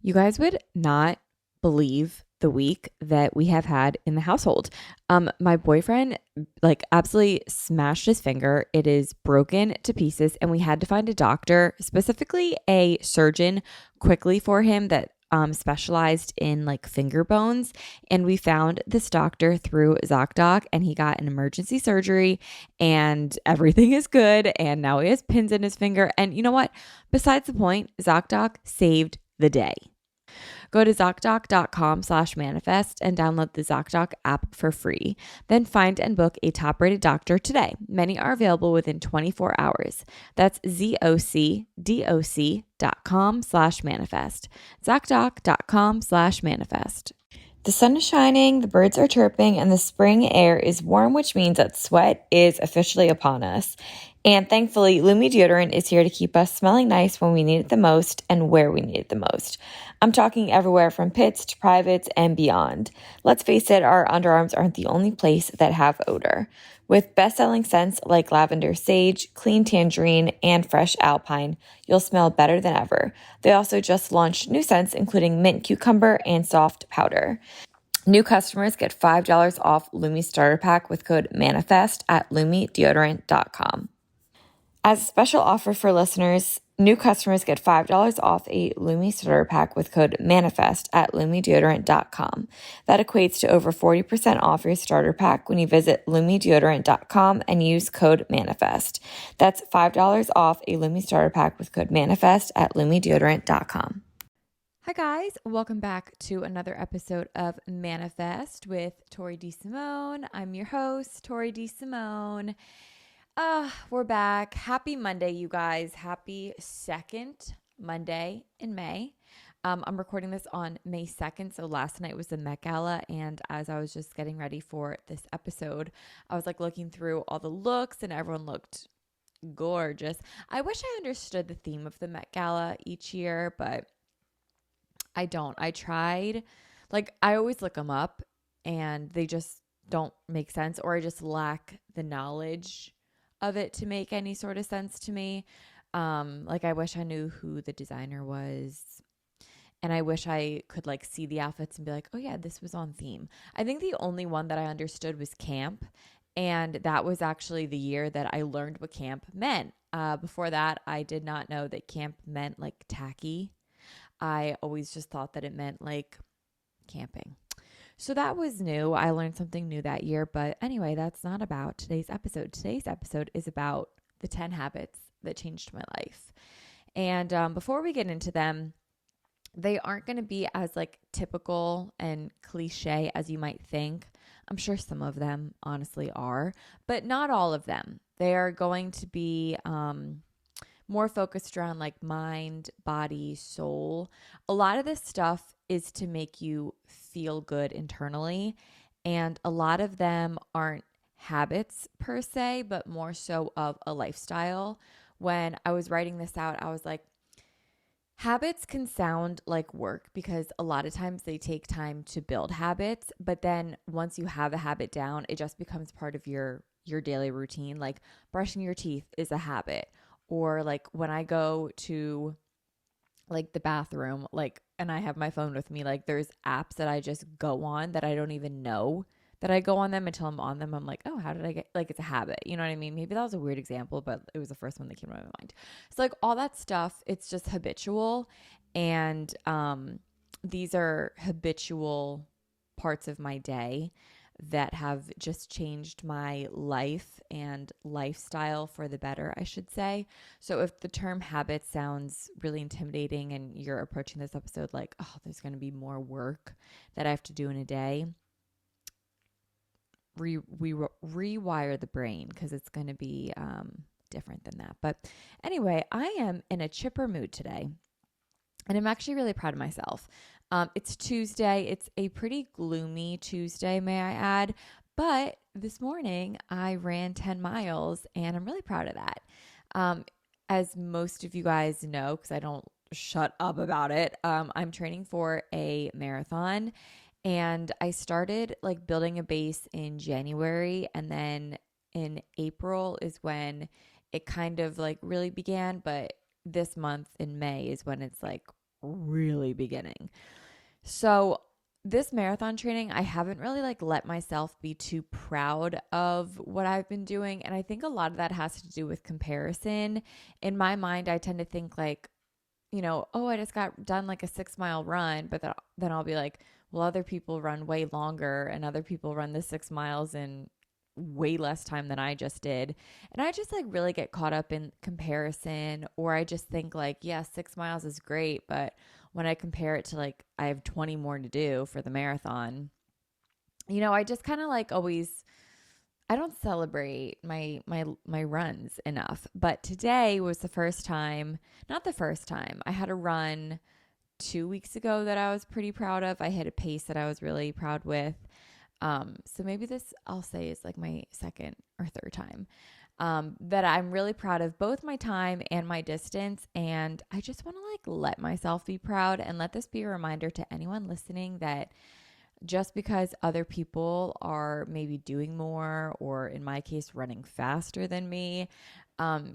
You guys would not believe the week that we have had in the household. My boyfriend absolutely smashed his finger. It is broken to pieces, and we had to find a doctor, specifically a surgeon, quickly for him that specialized in like finger bones. And we found this doctor through ZocDoc, and he got an emergency surgery, and everything is good. And now he has pins in his finger. And you know what? Besides the point, ZocDoc saved the day. Go to ZocDoc.com/manifest and download the ZocDoc app for free. Then find and book a top-rated doctor today. Many are available within 24 hours. That's ZocDoc.com/manifest. ZocDoc.com/manifest. The sun is shining, the birds are chirping, and the spring air is warm, which means that sweat is officially upon us. And thankfully, Lumi deodorant is here to keep us smelling nice when we need it the most and where we need it the most. I'm talking everywhere from pits to privates and beyond. Let's face it, our underarms aren't the only place that have odor. With best-selling scents like lavender sage, clean tangerine, and fresh alpine, you'll smell better than ever. They also just launched new scents including mint cucumber and soft powder. New customers get $5 off Lumi Starter Pack with code MANIFEST at LumiDeodorant.com. As a special offer for listeners, new customers get $5 off a Lumi Starter Pack with code MANIFEST at LumiDeodorant.com. That equates to over 40% off your starter pack when you visit LumiDeodorant.com and use code MANIFEST. That's $5 off a Lumi Starter Pack with code MANIFEST at LumiDeodorant.com. Hi guys, welcome back to another episode of Manifest with Tori DeSimone. I'm your host, Tori DeSimone. We're back. Happy Monday, you guys. Happy second Monday in May. I'm recording this on May 2nd, so last night was the Met Gala, and as I was just getting ready for this episode, I was like looking through all the looks, and everyone looked gorgeous. I wish I understood the theme of the Met Gala each year, but I don't. I tried. I always look them up, and they just don't make sense, or I just lack the knowledge of it to make any sort of sense to me. I wish I knew who the designer was, and I wish I could see the outfits and be like, oh yeah, this was on theme. I think the only one that I understood was camp, and that was actually the year that I learned what camp meant. Before that, I did not know that camp meant tacky. I always just thought that it meant camping. So that was new. I learned something new that year. But anyway, that's not about today's episode. Today's episode is about the 10 habits that changed my life. And before we get into them, they aren't going to be as typical and cliche as you might think. I'm sure some of them honestly are, but not all of them. They are going to be more focused around mind, body, soul. A lot of this stuff is to make you feel good internally. And a lot of them aren't habits per se, but more so of a lifestyle. When I was writing this out, I was like, habits can sound like work because a lot of times they take time to build habits. But then once you have a habit down, it just becomes part of your daily routine. Like brushing your teeth is a habit. Or when I go to the bathroom, and I have my phone with me, there's apps that I just go on that I don't even know that I go on them until I'm on them. I'm like, oh, how did I get, it's a habit. You know what I mean? Maybe that was a weird example, but it was the first one that came to my mind. So all that stuff, it's just habitual. And these are habitual parts of my day that have just changed my life and lifestyle for the better, I should say. So if the term habit sounds really intimidating and you're approaching this episode oh, there's going to be more work that I have to do in a day, rewire the brain because it's going to be different than that. But anyway, I am in a chipper mood today. And I'm actually really proud of myself. It's Tuesday. It's a pretty gloomy Tuesday, may I add. But this morning I ran 10 miles and I'm really proud of that. As most of you guys know, because I don't shut up about it, I'm training for a marathon. And I started building a base in January. And then in April is when it kind of really began. But this month in May is when it's really beginning. So this marathon training, I haven't really like let myself be too proud of what I've been doing. And I think a lot of that has to do with comparison. In my mind, I tend to think like, oh, I just got done like a 6 mile run, but then I'll be like, well, other people run way longer and other people run the 6 miles in way less time than I just did. And I just like really get caught up in comparison, or I just think like, yeah, 6 miles is great. But when I compare it to like, I have 20 more to do for the marathon, I just kind of like always, I don't celebrate my runs enough. But today was the first time, not the first time. I had a run 2 weeks ago that I was pretty proud of. I hit a pace that I was really proud with. So maybe this I'll say is like my second or third time that I'm really proud of both my time and my distance. And I just want to like let myself be proud and let this be a reminder to anyone listening that just because other people are maybe doing more, or in my case, running faster than me,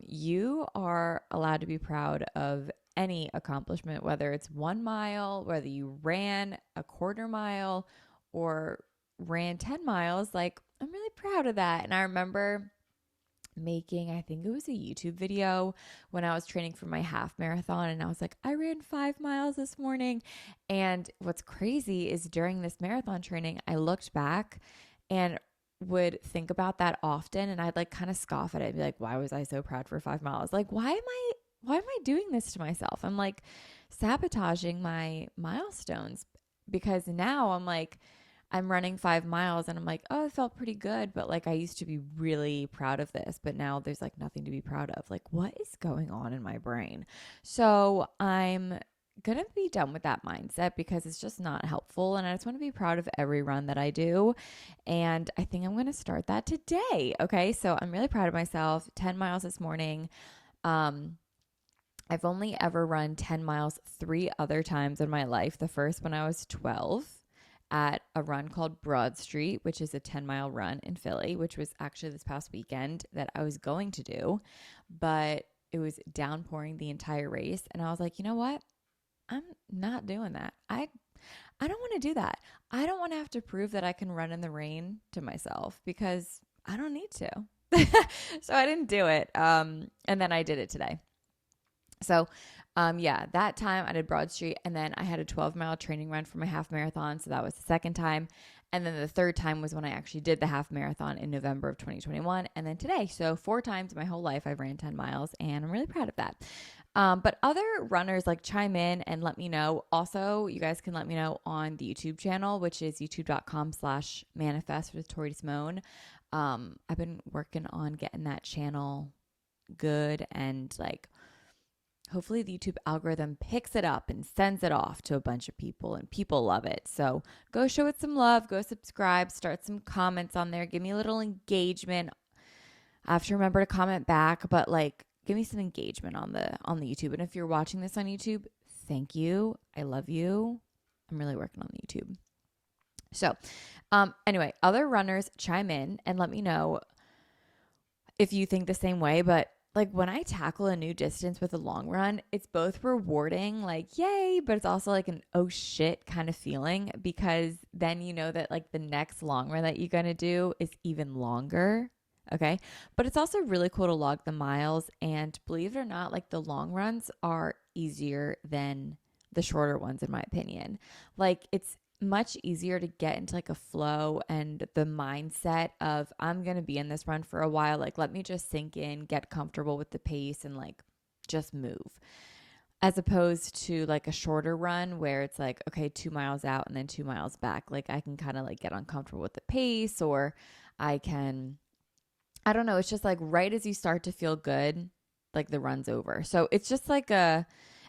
you are allowed to be proud of any accomplishment, whether it's 1 mile, whether you ran a quarter mile or ran 10 miles. Like, I'm really proud of that. And I remember making, I think it was a YouTube video when I was training for my half marathon, and I was like, I ran 5 miles this morning. And what's crazy is during this marathon training, I looked back and would think about that often, and I'd like kind of scoff at it and be like, why was I so proud for 5 miles? Like, why am I doing this to myself? I'm like sabotaging my milestones, because now I'm like, I'm running 5 miles and I'm like, oh, it felt pretty good. But like, I used to be really proud of this, but now there's like nothing to be proud of. Like, what is going on in my brain? So I'm going to be done with that mindset because it's just not helpful. And I just want to be proud of every run that I do. And I think I'm going to start that today. Okay. So I'm really proud of myself. 10 miles this morning. I've only ever run 10 miles 3 other times in my life. The first when I was 12 at a run called Broad Street, which is a 10-mile run in Philly, which was actually this past weekend that I was going to do, but it was downpouring the entire race. And I was like, you know what? I'm not doing that. I don't want to do that. I don't want to have to prove that I can run in the rain to myself because I don't need to. So I didn't do it. And then I did it today. So, yeah, that time I did Broad Street, and then I had a 12-mile training run for my half marathon. So that was the second time. And then the third time was when I actually did the half marathon in November of 2021. And then today. So 4 times in my whole life, I've ran 10 miles, and I'm really proud of that. But other runners like chime in and let me know. Also, you guys can let me know on the YouTube channel, which is youtube.com/manifest with Tori DeSimone. I've been working on getting that channel good, and like, hopefully the YouTube algorithm picks it up and sends it off to a bunch of people, and people love it. So go show it some love, go subscribe, start some comments on there, give me a little engagement. I have to remember to comment back, but like, give me some engagement on the YouTube. And if you're watching this on YouTube, thank you. I love you. I'm really working on the YouTube. So anyway, other runners chime in and let me know if you think the same way. But like, when I tackle a new distance with a long run, it's both rewarding, like, yay, but it's also like an oh shit kind of feeling, because then you know that like the next long run that you're going to do is even longer. Okay. But it's also really cool to log the miles. And believe it or not, like, the long runs are easier than the shorter ones, in my opinion. Like, it's much easier to get into like a flow and the mindset of, I'm going to be in this run for a while. Like, let me just sink in, get comfortable with the pace, and like just move. As opposed to like a shorter run where it's like, okay, 2 miles out and then 2 miles back. Like, I can kind of like get uncomfortable with the pace, or I don't know. It's just like right as you start to feel good, like the run's over. So it's just like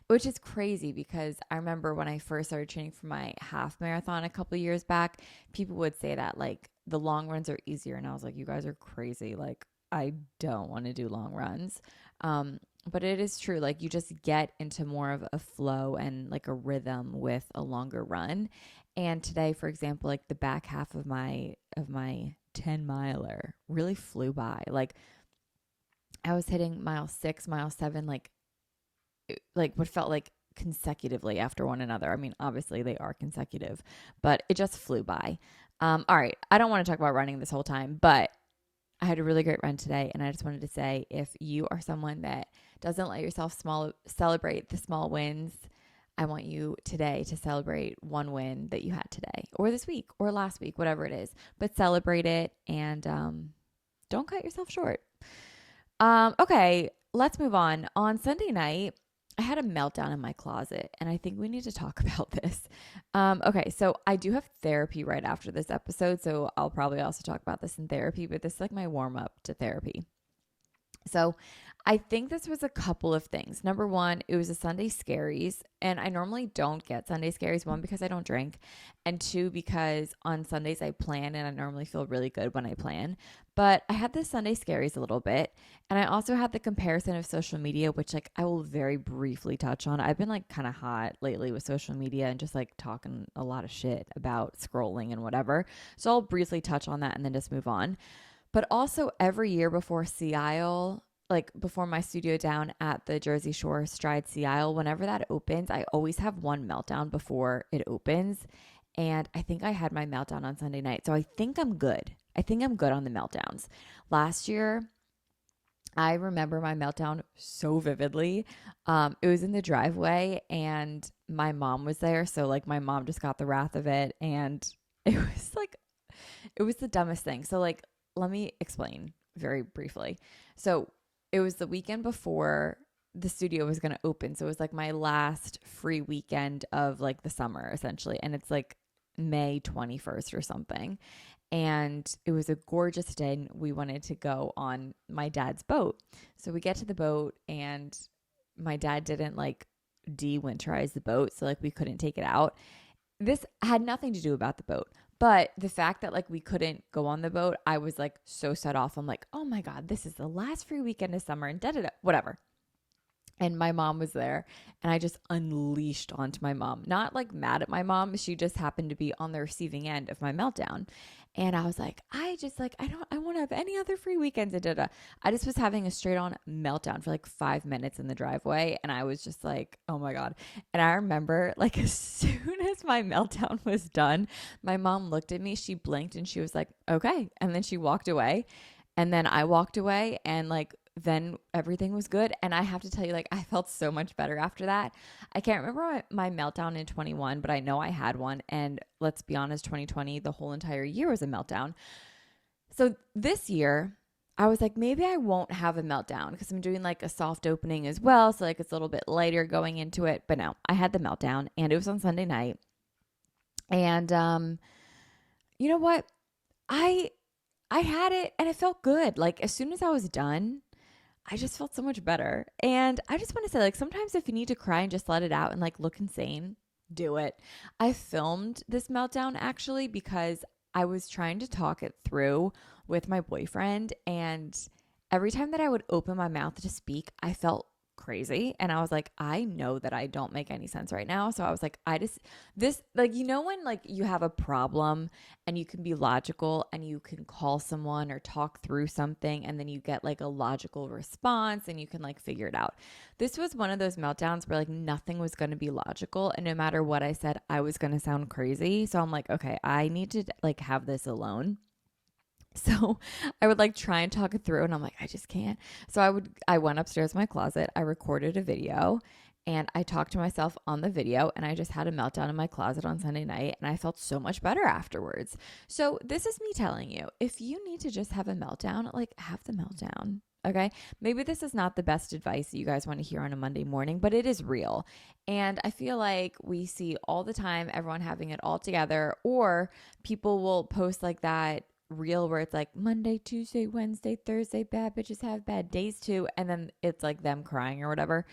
which is crazy, because I remember when I first started training for my half marathon a couple of years back, people would say that like the long runs are easier. And I was like, you guys are crazy. Like, I don't want to do long runs. But it is true. Like, you just get into more of a flow and like a rhythm with a longer run. And today, for example, like the back half of my 10-miler really flew by. Like, I was hitting mile 6, mile 7, like what felt like consecutively after one another. I mean, obviously they are consecutive, but it just flew by. All right. I don't want to talk about running this whole time, but I had a really great run today. And I just wanted to say, if you are someone that doesn't let yourself celebrate the small wins, I want you today to celebrate one win that you had today or this week or last week, whatever it is, but celebrate it and don't cut yourself short. Okay, let's move on. On Sunday night, I had a meltdown in my closet, and I think we need to talk about this. Okay, so I do have therapy right after this episode, so I'll probably also talk about this in therapy, but this is like my warm up to therapy. So I think this was a couple of things. Number one, it was a Sunday scaries. And I normally don't get Sunday scaries. One, because I don't drink. And two, because on Sundays I plan and I normally feel really good when I plan. But I had the Sunday scaries a little bit. And I also had the comparison of social media, which like I will very briefly touch on. I've been like kind of hot lately with social media and just like talking a lot of shit about scrolling and whatever. So I'll briefly touch on that and then just move on. But also every year before Sea Isle, like before my studio down at the Jersey Shore Stride Sea Isle, whenever that opens, I always have one meltdown before it opens. And I think I had my meltdown on Sunday night. So I think I'm good. I think I'm good on the meltdowns. Last year, I remember my meltdown so vividly. It was in the driveway and my mom was there. So like my mom just got the wrath of it. And it was like, it was the dumbest thing. So like, let me explain very briefly. So it was the weekend before the studio was going to open. So it was like my last free weekend of like the summer essentially. And it's like May 21st or something. And it was a gorgeous day and we wanted to go on my dad's boat. So we get to the boat and my dad didn't like de-winterize the boat. So like we couldn't take it out. This had nothing to do about the boat. But the fact that like we couldn't go on the boat, I was like so set off. I'm like, oh my God, this is the last free weekend of summer and whatever. And my mom was there and I just unleashed onto my mom. Not like mad at my mom. She just happened to be on the receiving end of my meltdown. And I was like, I won't have any other free weekends. I just was having a straight on meltdown for like 5 minutes in the driveway. And I was just like, oh my God. And I remember like as soon as my meltdown was done, my mom looked at me, she blinked and she was like, okay. And then she walked away. And then I walked away and like, then everything was good. And I have to tell you, like, I felt so much better after that. I can't remember my meltdown in 21, but I know I had one. And let's be honest, 2020, the whole entire year was a meltdown. So this year, I was like, maybe I won't have a meltdown because I'm doing like a soft opening as well. So like it's a little bit lighter going into it. But no, I had the meltdown and it was on Sunday night. And you know what? I had it and it felt good. Like as soon as I was done, I just felt so much better. And I just want to say, like, sometimes if you need to cry and just let it out and like look insane, do it. I filmed this meltdown actually because I was trying to talk it through with my boyfriend. And every time that I would open my mouth to speak, I felt crazy. And I was like, I know that I don't make any sense right now. So I was like, like, you know, when like you have a problem and you can be logical and you can call someone or talk through something and then you get like a logical response and you can like figure it out. This was one of those meltdowns where like nothing was going to be logical. And no matter what I said, I was going to sound crazy. So I'm like, okay, I need to like have this alone. So I would like try and talk it through and I'm like, I just can't. So I went upstairs to my closet. I recorded a video and I talked to myself on the video and I just had a meltdown in my closet on Sunday night and I felt so much better afterwards. So this is me telling you, if you need to just have a meltdown, like have the meltdown. Okay. Maybe this is not the best advice that you guys want to hear on a Monday morning, but it is real. And I feel like we see all the time everyone having it all together, or people will post like that reel where it's like Monday, Tuesday, Wednesday, Thursday, bad bitches have bad days too, and then it's like them crying or whatever.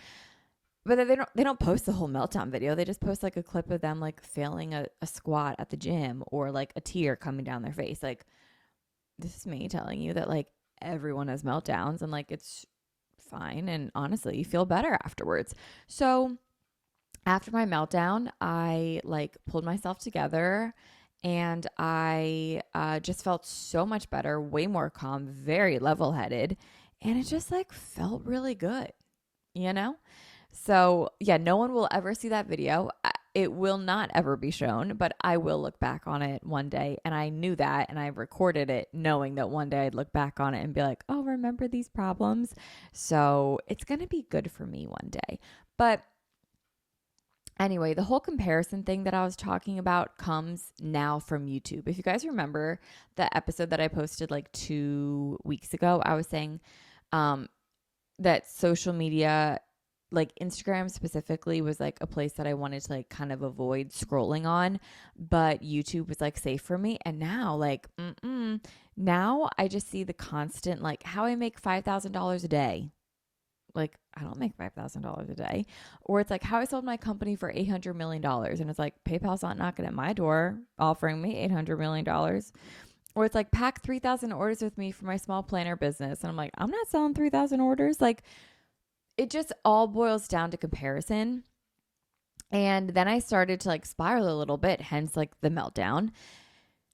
But they don't post the whole meltdown video. They just post like a clip of them like failing a squat at the gym or like a tear coming down their face. Like this is me telling you that like everyone has meltdowns and like it's fine, and honestly you feel better afterwards. So after my meltdown, I like pulled myself together and I just felt so much better, way more calm, very level headed. And it just like felt really good, you know? So yeah, no one will ever see that video. It will not ever be shown, but I will look back on it one day. And I knew that, and I recorded it knowing that one day I'd look back on it and be like, oh, remember these problems? So it's going to be good for me one day. But anyway, the whole comparison thing that I was talking about comes now from YouTube. If you guys remember the episode that I posted like 2 weeks ago, I was saying um, that social media, like Instagram specifically, was like a place that I wanted to like kind of avoid scrolling on, but YouTube was like safe for me. And now, like, now I just see the constant, like, how I make $5,000 a day. Like, I don't make $5,000 a day. Or it's like how I sold my company for $800 million. And it's like PayPal's not knocking at my door offering me $800 million. Or it's like pack 3,000 orders with me for my small planner business. And I'm like, I'm not selling 3,000 orders. Like, it just all boils down to comparison. And then I started to like spiral a little bit, hence like the meltdown.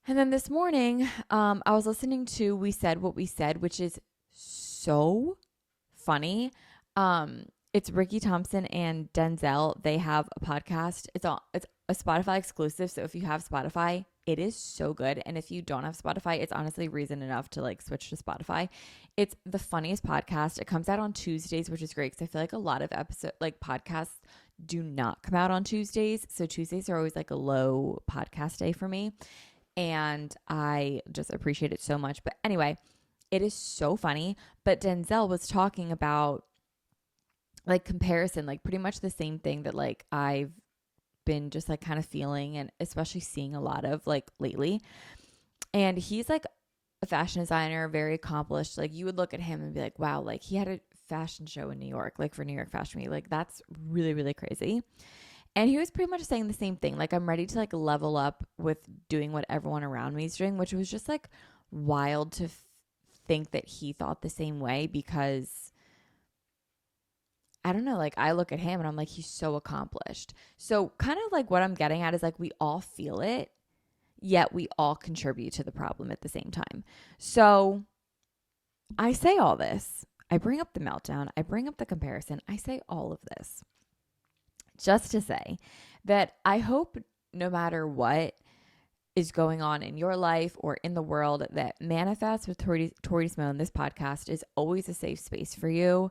And then this morning, I was listening to We Said What We Said, which is so funny. It's Ricky Thompson and Denzel. They have a podcast. It's a Spotify exclusive. So if you have Spotify, it is so good. And if you don't have Spotify, it's honestly reason enough to like switch to Spotify. It's the funniest podcast. It comes out on Tuesdays, which is great because I feel like a lot of podcasts do not come out on Tuesdays. So Tuesdays are always like a low podcast day for me. And I just appreciate it so much. But anyway, it is so funny. But Denzel was talking about like comparison, like pretty much the same thing that like I've been just like kind of feeling and especially seeing a lot of like lately. And he's like a fashion designer, very accomplished. Like you would look at him and be like, wow, like he had a fashion show in New York, like for New York Fashion Week. Like that's really, really crazy. And he was pretty much saying the same thing. Like I'm ready to like level up with doing what everyone around me is doing, which was just like wild to think that he thought the same way because I don't know, like I look at him and I'm like, he's so accomplished. So kind of like what I'm getting at is like we all feel it, yet we all contribute to the problem at the same time. So I say all this. I bring up the meltdown. I bring up the comparison. I say all of this just to say that I hope no matter what is going on in your life or in the world, that Manifest with Tori DeSimone, this podcast, is always a safe space for you.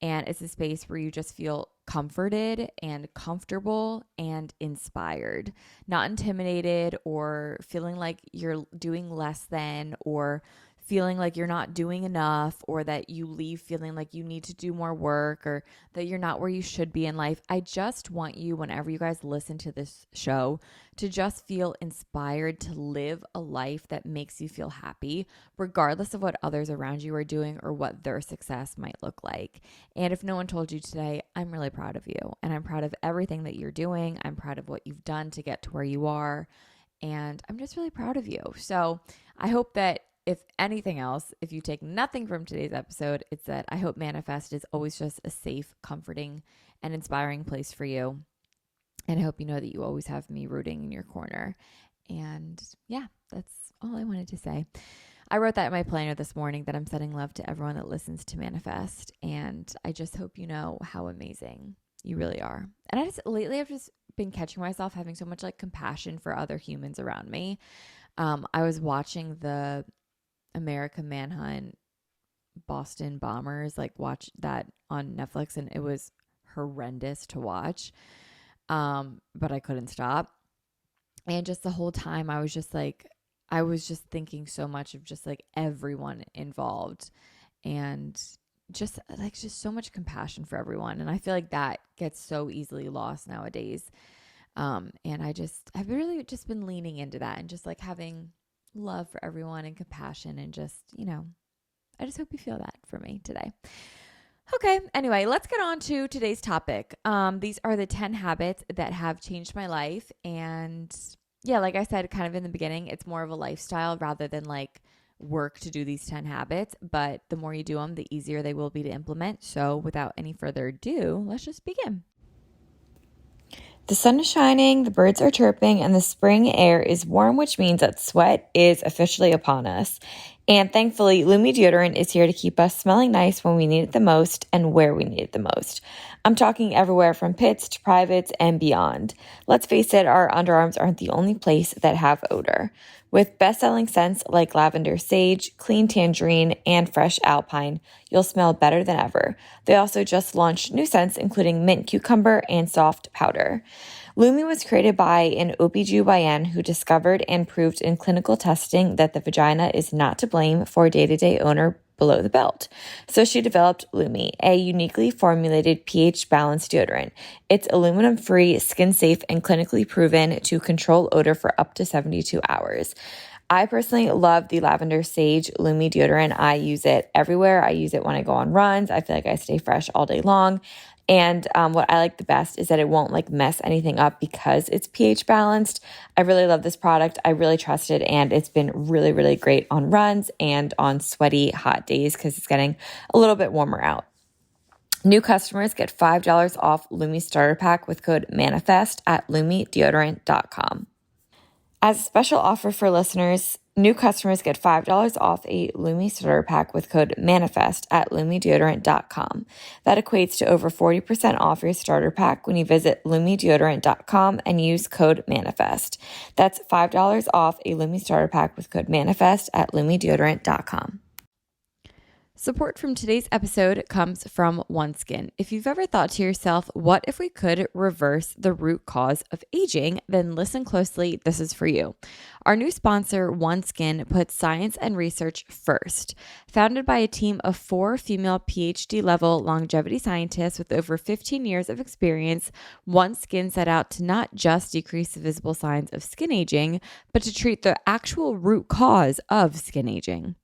And it's a space where you just feel comforted and comfortable and inspired, not intimidated or feeling like you're doing less than or feeling like you're not doing enough or that you leave feeling like you need to do more work or that you're not where you should be in life. I just want you, whenever you guys listen to this show, to just feel inspired to live a life that makes you feel happy, regardless of what others around you are doing or what their success might look like. And if no one told you today, I'm really proud of you. And I'm proud of everything that you're doing. I'm proud of what you've done to get to where you are. And I'm just really proud of you. So I hope that if anything else, if you take nothing from today's episode, it's that I hope Manifest is always just a safe, comforting, and inspiring place for you. And I hope you know that you always have me rooting in your corner. And yeah, that's all I wanted to say. I wrote that in my planner this morning that I'm sending love to everyone that listens to Manifest. And I just hope you know how amazing you really are. And lately I've just been catching myself having so much like compassion for other humans around me. I was watching the American Manhunt Boston Bombers, like watch that on Netflix, and it was horrendous to watch. But I couldn't stop. And just the whole time I was just thinking so much of just like everyone involved and just so much compassion for everyone. And I feel like that gets so easily lost nowadays. And I've really just been leaning into that and just like having love for everyone and compassion and just, I just hope you feel that for me today. Okay. Anyway, let's get on to today's topic. These are the 10 habits that have changed my life. And yeah, like I said, kind of in the beginning, it's more of a lifestyle rather than like work to do these 10 habits. But the more you do them, the easier they will be to implement. So without any further ado, let's just begin. The sun is shining, the birds are chirping, and the spring air is warm, which means that sweat is officially upon us. And thankfully, Lumi deodorant is here to keep us smelling nice when we need it the most and where we need it the most. I'm talking everywhere from pits to privates and beyond. Let's face it, our underarms aren't the only place that have odor. With best-selling scents like lavender sage, clean tangerine, and fresh alpine, you'll smell better than ever. They also just launched new scents including mint cucumber and soft powder. Lumi was created by an OBGYN who discovered and proved in clinical testing that the vagina is not to blame for day-to-day odor below the belt. So she developed Lumi, a uniquely formulated pH-balanced deodorant. It's aluminum-free, skin-safe, and clinically proven to control odor for up to 72 hours. I personally love the lavender sage Lumi deodorant. I use it everywhere. I use it when I go on runs. I feel like I stay fresh all day long. And what I like the best is that it won't like mess anything up because it's pH balanced. I really love this product. I really trust it. And it's been really, really great on runs and on sweaty, hot days because it's getting a little bit warmer out. New customers get $5 off Lumi starter pack with code MANIFEST at lumideodorant.com. As a special offer for listeners, new customers get $5 off a Lumi starter pack with code MANIFEST at lumideodorant.com. That equates to over 40% off your starter pack when you visit lumideodorant.com and use code MANIFEST. That's $5 off a Lumi starter pack with code MANIFEST at lumideodorant.com. Support from today's episode comes from OneSkin. If you've ever thought to yourself, what if we could reverse the root cause of aging? Then listen closely, this is for you. Our new sponsor, OneSkin, puts science and research first. Founded by a team of 4 female PhD-level longevity scientists with over 15 years of experience, OneSkin set out to not just decrease the visible signs of skin aging, but to treat the actual root cause of skin aging.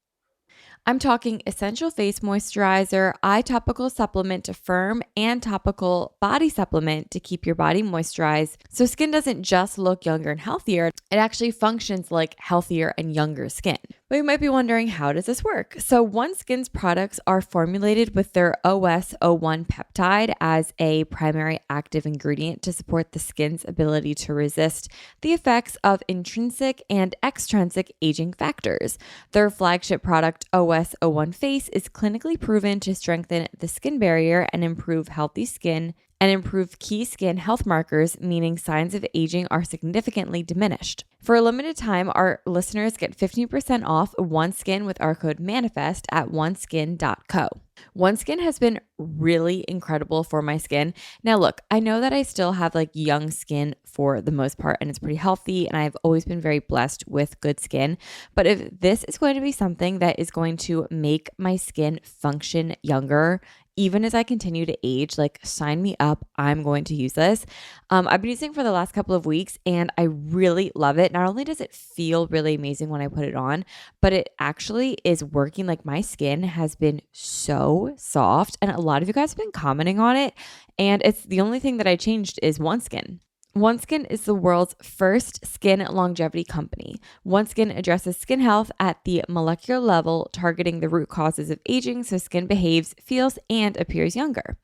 I'm talking essential face moisturizer, eye topical supplement to firm, and topical body supplement to keep your body moisturized so skin doesn't just look younger and healthier, it actually functions like healthier and younger skin. But you might be wondering, how does this work? So OneSkin's products are formulated with their OS01 peptide as a primary active ingredient to support the skin's ability to resist the effects of intrinsic and extrinsic aging factors. Their flagship product, OS01 Face, is clinically proven to strengthen the skin barrier and improve healthy skin and improve key skin health markers, meaning signs of aging are significantly diminished. For a limited time, our listeners get 15% off OneSkin with our code MANIFEST at oneskin.co. OneSkin has been really incredible for my skin. Now look, I know that I still have like young skin for the most part and it's pretty healthy and I've always been very blessed with good skin. But if this is going to be something that is going to make my skin function younger, even as I continue to age, like sign me up, I'm going to use this. I've been using it for the last couple of weeks and I really love it. Not only does it feel really amazing when I put it on, but it actually is working. Like my skin has been so soft and a lot of you guys have been commenting on it. And it's the only thing that I changed is OneSkin. OneSkin is the world's first skin longevity company. OneSkin addresses skin health at the molecular level, targeting the root causes of aging so skin behaves, feels, and appears younger.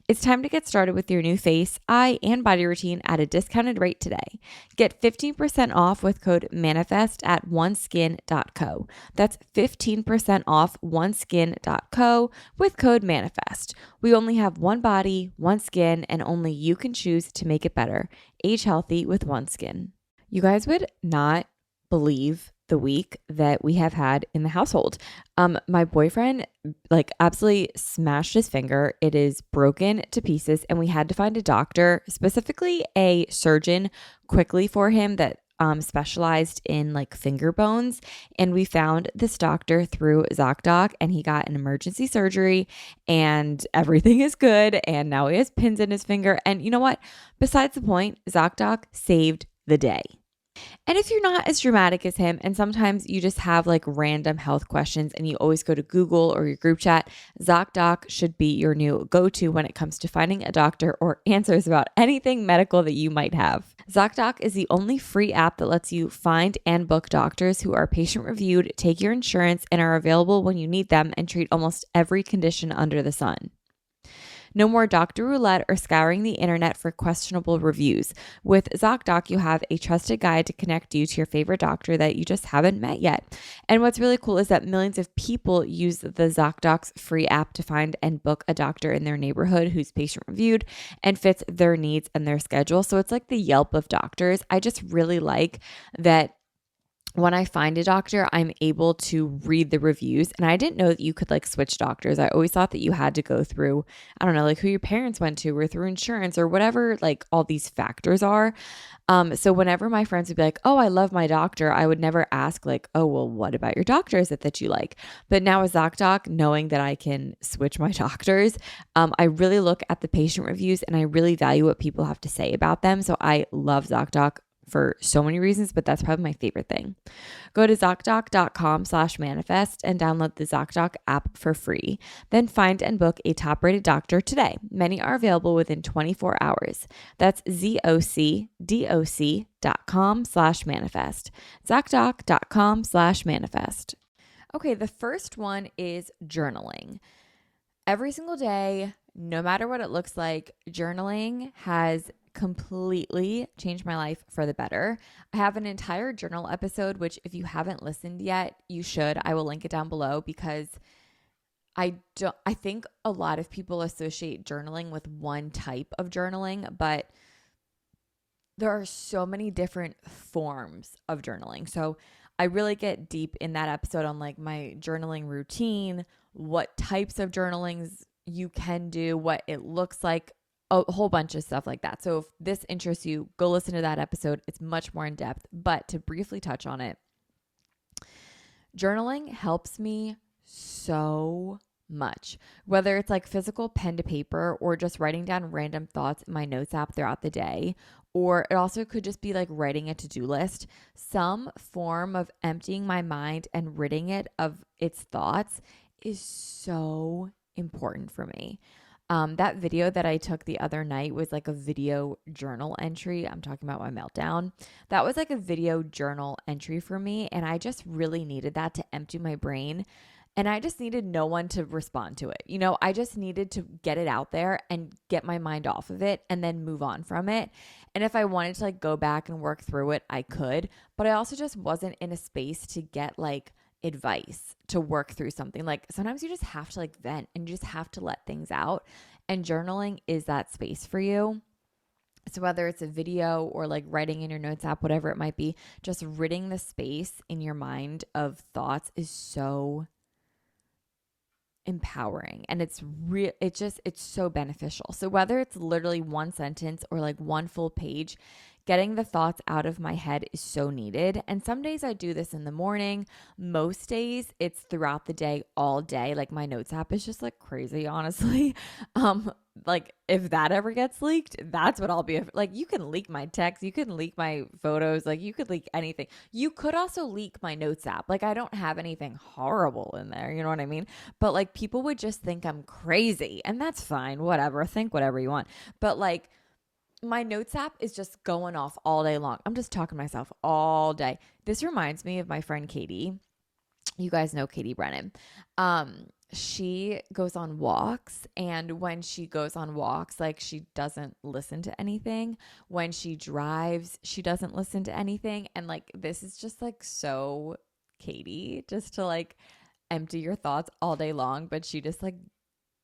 It's time to get started with your new face, eye, and body routine at a discounted rate today. Get 15% off with code MANIFEST at oneskin.co. That's 15% off oneskin.co with code MANIFEST. We only have one body, one skin, and only you can choose to make it better. Age healthy with OneSkin. You guys would not believe the week that we have had in the household. My boyfriend like absolutely smashed his finger. It is broken to pieces and we had to find a doctor, specifically a surgeon, quickly for him that specialized in like finger bones. And we found this doctor through ZocDoc and he got an emergency surgery and everything is good. And now he has pins in his finger. And you know what? Besides the point, ZocDoc saved the day. And if you're not as dramatic as him, and sometimes you just have like random health questions and you always go to Google or your group chat, ZocDoc should be your new go-to when it comes to finding a doctor or answers about anything medical that you might have. ZocDoc is the only free app that lets you find and book doctors who are patient reviewed, take your insurance, and are available when you need them and treat almost every condition under the sun. No more doctor roulette or scouring the internet for questionable reviews. With ZocDoc, you have a trusted guide to connect you to your favorite doctor that you just haven't met yet. And what's really cool is that millions of people use the ZocDoc's free app to find and book a doctor in their neighborhood who's patient reviewed and fits their needs and their schedule. So it's like the Yelp of doctors. I just really like that when I find a doctor, I'm able to read the reviews. And I didn't know that you could like switch doctors. I always thought that you had to go through, I don't know, like who your parents went to or through insurance or whatever, like all these factors are. So whenever my friends would be like, oh, I love my doctor, I would never ask like, oh, well, what about your doctor is it that you like? But now with ZocDoc, knowing that I can switch my doctors, I really look at the patient reviews and I really value what people have to say about them. So I love ZocDoc for so many reasons, but that's probably my favorite thing. Go to ZocDoc.com/manifest and download the ZocDoc app for free. Then find and book a top-rated doctor today. Many are available within 24 hours. That's ZocDoc.com/manifest. ZocDoc.com/manifest. Okay, the first one is journaling. Every single day, no matter what it looks like, journaling has completely changed my life for the better. I have an entire journal episode, which if you haven't listened yet, you should. I will link it down below because I think a lot of people associate journaling with one type of journaling, but there are so many different forms of journaling. So I really get deep in that episode on like my journaling routine, what types of journalings you can do, what it looks like, a whole bunch of stuff like that. So if this interests you, go listen to that episode. It's much more in depth, but to briefly touch on it, journaling helps me so much, whether it's like physical pen to paper or just writing down random thoughts in my notes app throughout the day, or it also could just be like writing a to-do list. Some form of emptying my mind and ridding it of its thoughts is so important for me. That video that I took the other night was like a video journal entry. I'm talking about my meltdown. That was like a video journal entry for me. And I just really needed that to empty my brain. And I just needed no one to respond to it. You know, I just needed to get it out there and get my mind off of it and then move on from it. And if I wanted to like go back and work through it, I could. But I also just wasn't in a space to get like advice to work through something. Like sometimes you just have to like vent and you just have to let things out, and journaling is that space for you. So whether it's a video or like writing in your notes app, whatever it might be, just ridding the space in your mind of thoughts is so empowering, and it's so beneficial. So whether it's literally one sentence or like one full page, getting the thoughts out of my head is so needed. And some days I do this in the morning. Most days it's throughout the day, all day. Like my notes app is just like crazy, honestly. Like if that ever gets leaked, that's what I'll be like. You can leak my text, you can leak my photos, like you could leak anything. You could also leak my notes app. Like I don't have anything horrible in there, you know what I mean? But like people would just think I'm crazy, and that's fine. Whatever, think whatever you want. But like my notes app is just going off all day long. I'm just talking to myself all day. This reminds me of my friend Katie. You guys know Katie Brennan. She goes on walks, and when she goes on walks, like she doesn't listen to anything. When she drives, she doesn't listen to anything. And like this is just like so Katie, just to like empty your thoughts all day long, but she just like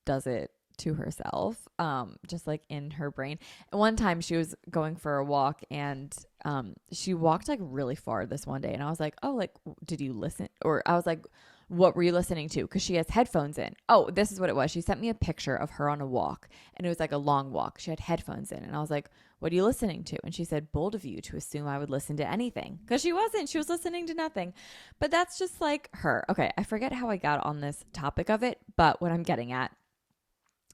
does it to herself, just like in her brain. And one time she was going for a walk, and she walked like really far this one day, and I was like, oh, like did you listen? Or I was like, what were you listening to? Because she has headphones in. Oh, this is what it was. She sent me a picture of her on a walk, and it was like a long walk. She had headphones in, and I was like, what are you listening to? And she said, bold of you to assume I would listen to anything. Because she wasn't. She was listening to nothing. But that's just like her. Okay, I forget how I got on this topic of it, but what I'm getting at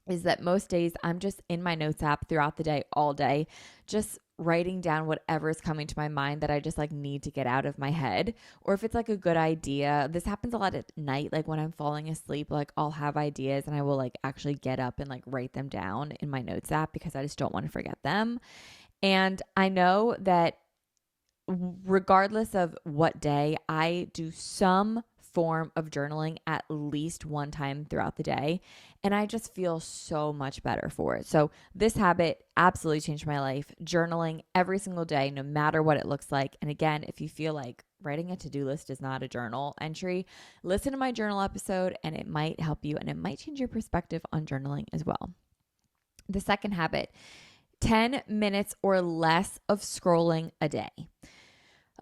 is that most days I'm just in my notes app throughout the day, all day, just writing down whatever is coming to my mind that I just like need to get out of my head. Or if it's like a good idea, this happens a lot at night, like when I'm falling asleep, like I'll have ideas and I will like actually get up and like write them down in my notes app because I just don't want to forget them. And I know that regardless of what day, I do some form of journaling at least one time throughout the day. And I just feel so much better for it. So this habit absolutely changed my life. Journaling every single day, no matter what it looks like. And again, if you feel like writing a to-do list is not a journal entry, listen to my journal episode and it might help you and it might change your perspective on journaling as well. The second habit, 10 minutes or less of scrolling a day.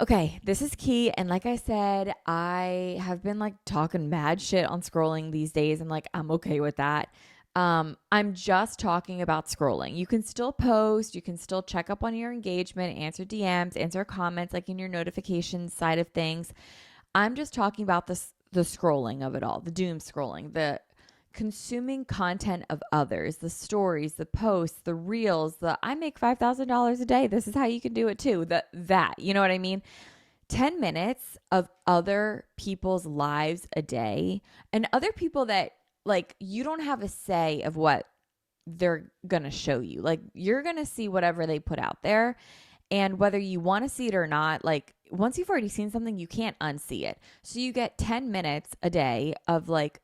Okay, this is key. And like I said, I have been like talking mad shit on scrolling these days, and like I'm okay with that. I'm just talking about scrolling. You can still post, you can still check up on your engagement, answer DMs, answer comments like in your notifications side of things. I'm just talking about the scrolling of it all, the doom scrolling, the consuming content of others, the stories, the posts, the reels, the I make $5,000 a day. This is how you can do it too. That, you know what I mean? 10 minutes of other people's lives a day, and other people that like you don't have a say of what they're going to show you. Like you're going to see whatever they put out there. And whether you want to see it or not, like once you've already seen something, you can't unsee it. So you get 10 minutes a day of like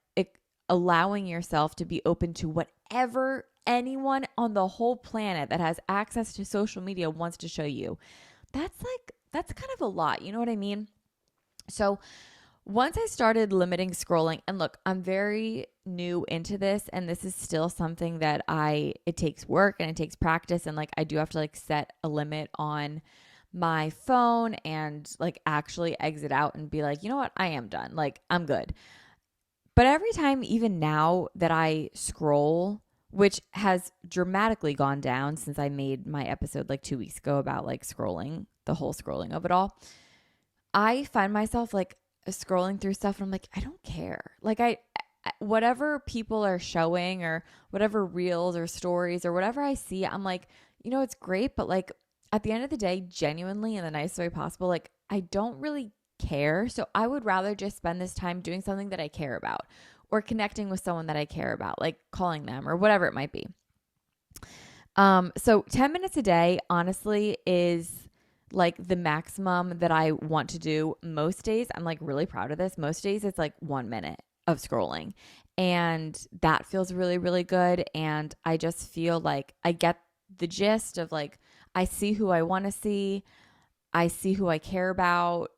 allowing yourself to be open to whatever anyone on the whole planet that has access to social media wants to show you. That's kind of a lot. You know what I mean? So once I started limiting scrolling, and look, I'm very new into this, and this is still something that it takes work and it takes practice. And like, I do have to like set a limit on my phone and like actually exit out and be like, you know what? I am done. Like, I'm good. But every time, even now that I scroll, which has dramatically gone down since I made my episode like 2 weeks ago about like scrolling, the whole scrolling of it all, I find myself like scrolling through stuff and I'm like, I don't care. Like whatever people are showing or whatever reels or stories or whatever I see, I'm like, you know, it's great. But like at the end of the day, genuinely in the nicest way possible, like I don't really care. So I would rather just spend this time doing something that I care about or connecting with someone that I care about, like calling them or whatever it might be. So 10 minutes a day, honestly, is like the maximum that I want to do. Most days, I'm like really proud of this. Most days it's like 1 minute of scrolling, and that feels really, really good. And I just feel like I get the gist of like, I see who I want to see. I see who I care about.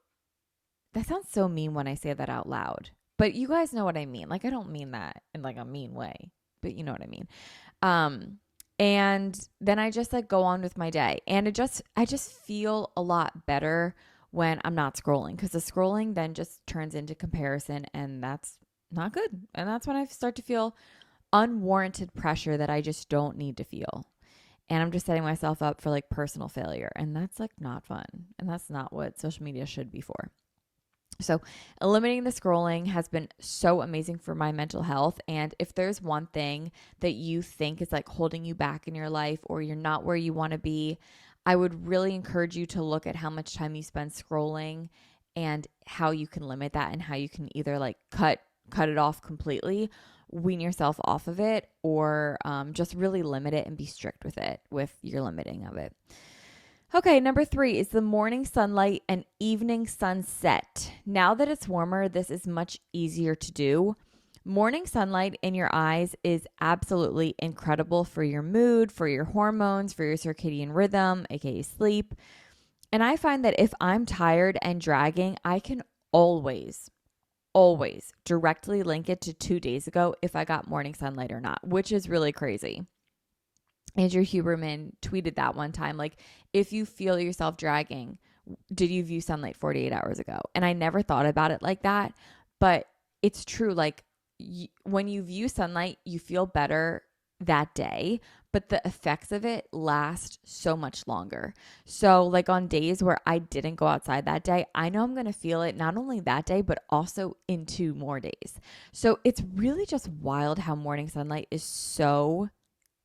That sounds so mean when I say that out loud, but you guys know what I mean. Like, I don't mean that in like a mean way, but you know what I mean. And then I just like go on with my day, and I just feel a lot better when I'm not scrolling, because the scrolling then just turns into comparison, and that's not good. And that's when I start to feel unwarranted pressure that I just don't need to feel. And I'm just setting myself up for like personal failure, and that's like not fun. And that's not what social media should be for. So eliminating the scrolling has been so amazing for my mental health. And if there's one thing that you think is like holding you back in your life, or you're not where you want to be, I would really encourage you to look at how much time you spend scrolling and how you can limit that, and how you can either like cut it off completely, wean yourself off of it, or just really limit it and be strict with your limiting of it. Okay, number 3 is the morning sunlight and evening sunset. Now that it's warmer, this is much easier to do. Morning sunlight in your eyes is absolutely incredible for your mood, for your hormones, for your circadian rhythm, aka sleep. And I find that if I'm tired and dragging, I can always directly link it to 2 days ago if I got morning sunlight or not, which is really crazy. Andrew Huberman tweeted that one time, like, if you feel yourself dragging, did you view sunlight 48 hours ago? And I never thought about it like that, but it's true. Like when you view sunlight, you feel better that day, but the effects of it last so much longer. So like on days where I didn't go outside that day, I know I'm going to feel it not only that day, but also in 2 more days. So it's really just wild how morning sunlight is so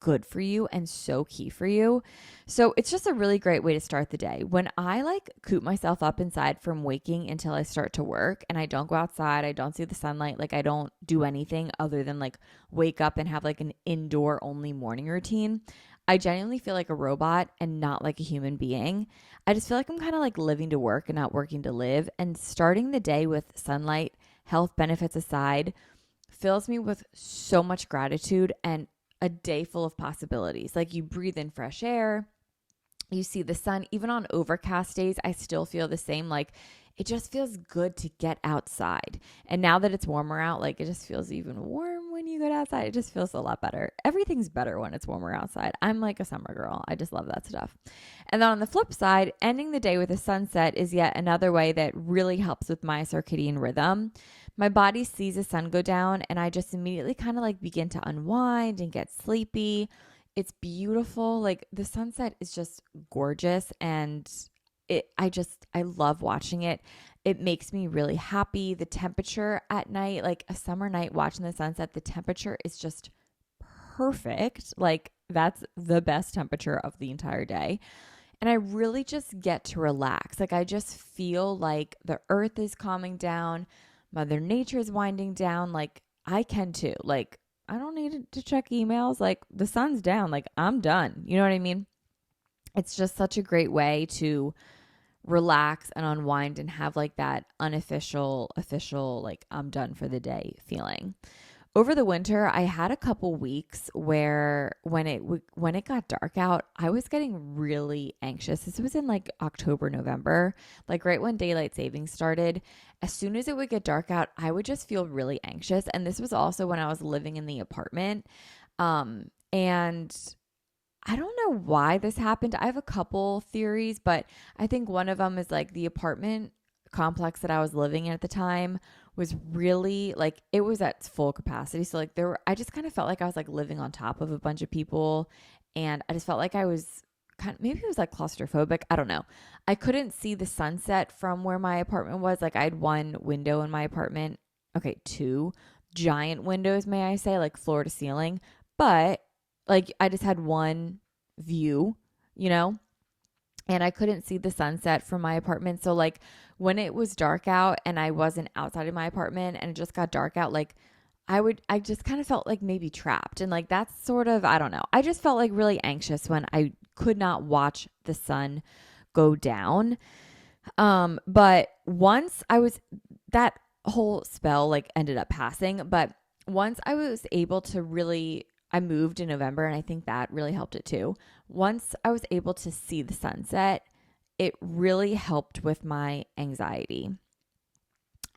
good for you and so key for you. So it's just a really great way to start the day. When I like coop myself up inside from waking until I start to work, and I don't go outside, I don't see the sunlight, like I don't do anything other than like wake up and have like an indoor only morning routine, I genuinely feel like a robot and not like a human being. I just feel like I'm kind of like living to work and not working to live. And starting the day with sunlight health benefits aside, fills me with so much gratitude and a day full of possibilities. Like you breathe in fresh air, you see the sun. Even on overcast days, I still feel the same. Like it just feels good to get outside. And now that it's warmer out, like it just feels even warm when you get outside. It just feels a lot better. Everything's better when it's warmer outside. I'm like a summer girl. I just love that stuff. And then on the flip side, ending the day with a sunset is yet another way that really helps with my circadian rhythm. My body sees the sun go down and I just immediately kind of like begin to unwind and get sleepy. It's beautiful. Like the sunset is just gorgeous and I love watching it. It makes me really happy. The temperature at night, like a summer night watching the sunset, the temperature is just perfect. Like that's the best temperature of the entire day. And I really just get to relax. Like I just feel like the earth is calming down, Mother Nature is winding down. Like I can too. Like I don't need to check emails. Like the sun's down. Like I'm done. You know what I mean? It's just such a great way to relax and unwind and have like that official, like I'm done for the day feeling. Over the winter, I had a couple weeks where when it got dark out, I was getting really anxious. This was in like October, November, like right when daylight savings started. As soon as it would get dark out, I would just feel really anxious. And this was also when I was living in the apartment. And I don't know why this happened. I have a couple theories, but I think one of them is like the apartment complex that I was living in at the time was really like it was at full capacity. So like I just kind of felt like I was like living on top of a bunch of people, and I just felt like I was maybe it was like claustrophobic. I don't know. I couldn't see the sunset from where my apartment was. Like I had one window in my apartment. Okay, two giant windows, may I say, like floor to ceiling, but like I just had one view, you know, and I couldn't see the sunset from my apartment. So like when it was dark out and I wasn't outside of my apartment and it just got dark out, like I just kind of felt like maybe trapped. And like that's sort of, I don't know. I just felt like really anxious when I could not watch the sun go down. But once that whole spell like ended up passing, but once I was able to I moved in November and I think that really helped it too. Once I was able to see the sunset, it really helped with my anxiety.